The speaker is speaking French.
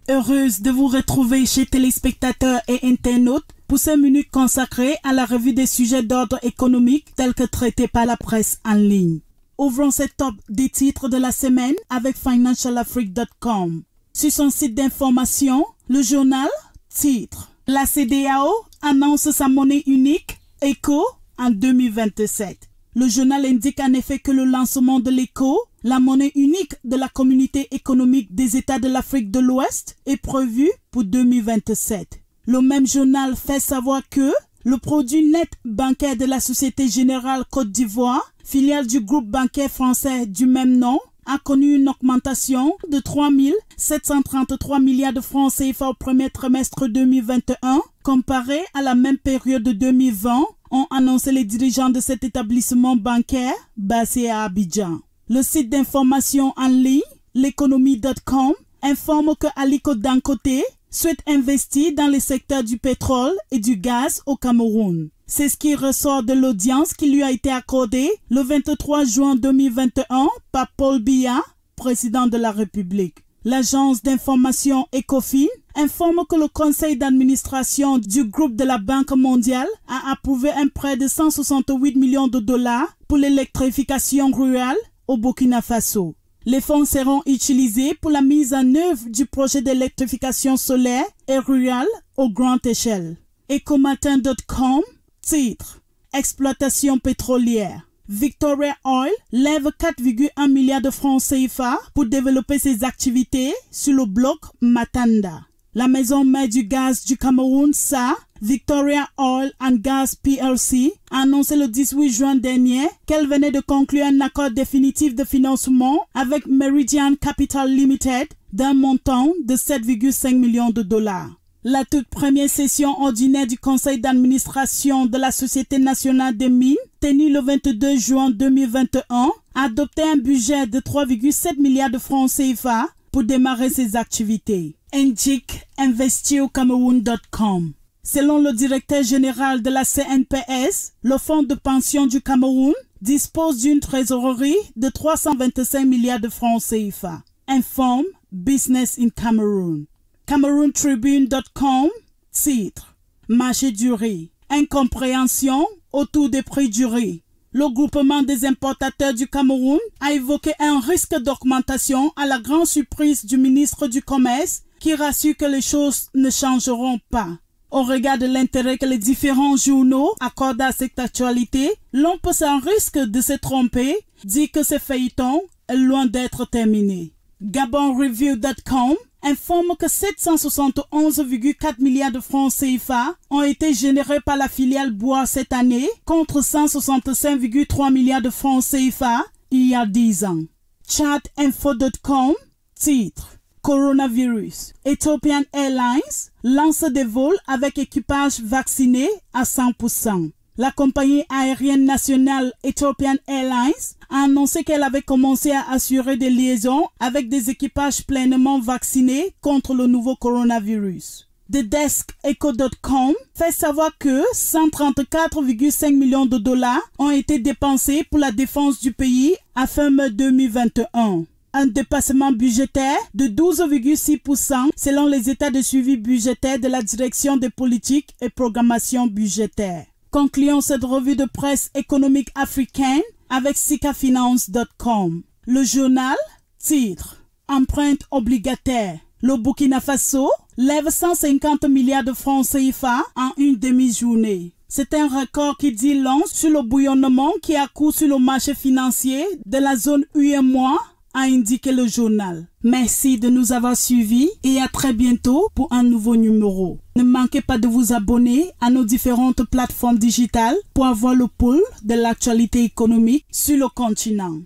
Heureuse de vous retrouver chez téléspectateurs et internautes pour 5 minutes consacrées à la revue des sujets d'ordre économique tels que traités par la presse en ligne. Ouvrons cette top des titres de la semaine avec financialafrique.com. Sur son site d'information, le journal titre « La CEDEAO annonce sa monnaie unique ECO en 2027 ». Le journal indique en effet que le lancement de l'ECO, la monnaie unique de la communauté économique des États de l'Afrique de l'Ouest, est prévu pour 2027. Le même journal fait savoir que le produit net bancaire de la Société Générale Côte d'Ivoire, filiale du groupe bancaire français du même nom, a connu une augmentation de 3 733 milliards de francs CFA au premier trimestre 2021, comparé à la même période de 2020, ont annoncé les dirigeants de cet établissement bancaire basé à Abidjan. Le site d'information en ligne, l'économie.com, informe que Aliko Dangote souhaite investir dans les secteurs du pétrole et du gaz au Cameroun. C'est ce qui ressort de l'audience qui lui a été accordée le 23 juin 2021 par Paul Biya, président de la République. L'agence d'information Ecofin informe que le conseil d'administration du groupe de la Banque mondiale a approuvé un prêt de 168 millions de dollars pour l'électrification rurale au Burkina Faso. Les fonds seront utilisés pour la mise en œuvre du projet d'électrification solaire et rurale aux grande échelle. Ecomatin.com titre « Exploitation pétrolière ». Victoria Oil lève 4,1 milliards de francs CFA pour développer ses activités sur le bloc Matanda. La maison mère du gaz du Cameroun, SA, Victoria Oil and Gas PLC, a annoncé le 18 juin dernier qu'elle venait de conclure un accord définitif de financement avec Meridian Capital Limited d'un montant de 7,5 millions de dollars. La toute première session ordinaire du conseil d'administration de la Société nationale des mines, tenue le 22 juin 2021, a adopté un budget de 3,7 milliards de francs CFA pour démarrer ses activités. Njik investiraucameroun.com. Selon le directeur général de la CNPS, le fonds de pension du Cameroun dispose d'une trésorerie de 325 milliards de francs CFA. Informe Business in Cameroon. CameroonTribune.com titre « Marché du riz. Incompréhension autour des prix du riz ». Le groupement des importateurs du Cameroun a évoqué un risque d'augmentation à la grande surprise du ministre du Commerce qui rassure que les choses ne changeront pas. Au regard de l'intérêt que les différents journaux accordent à cette actualité, l'on peut sans risque de se tromper, dit que ce feuilleton est loin d'être terminé. GabonReview.com informe que 771,4 milliards de francs CFA ont été générés par la filiale bois cette année contre 165,3 milliards de francs CFA il y a 10 ans. Chartinfo.com titre Coronavirus. Ethiopian Airlines lance des vols avec équipage vacciné à 100%. La compagnie aérienne nationale Ethiopian Airlines a annoncé qu'elle avait commencé à assurer des liaisons avec des équipages pleinement vaccinés contre le nouveau coronavirus. TheDeskEco.com fait savoir que 134,5 millions de dollars ont été dépensés pour la défense du pays à fin mai 2021. Un dépassement budgétaire de 12,6% selon les états de suivi budgétaire de la direction des politiques et programmation budgétaire. Concluons cette revue de presse économique africaine avec SikaFinance.com. Le journal titre « Empreinte obligataire ». Le Burkina Faso lève 150 milliards de francs CFA en une demi-journée. C'est un record qui dit long sur le bouillonnement qui a cours sur le marché financier de la zone UEMOA, a indiqué le journal. Merci de nous avoir suivis et à très bientôt pour un nouveau numéro. Ne manquez pas de vous abonner à nos différentes plateformes digitales pour avoir le pouls de l'actualité économique sur le continent.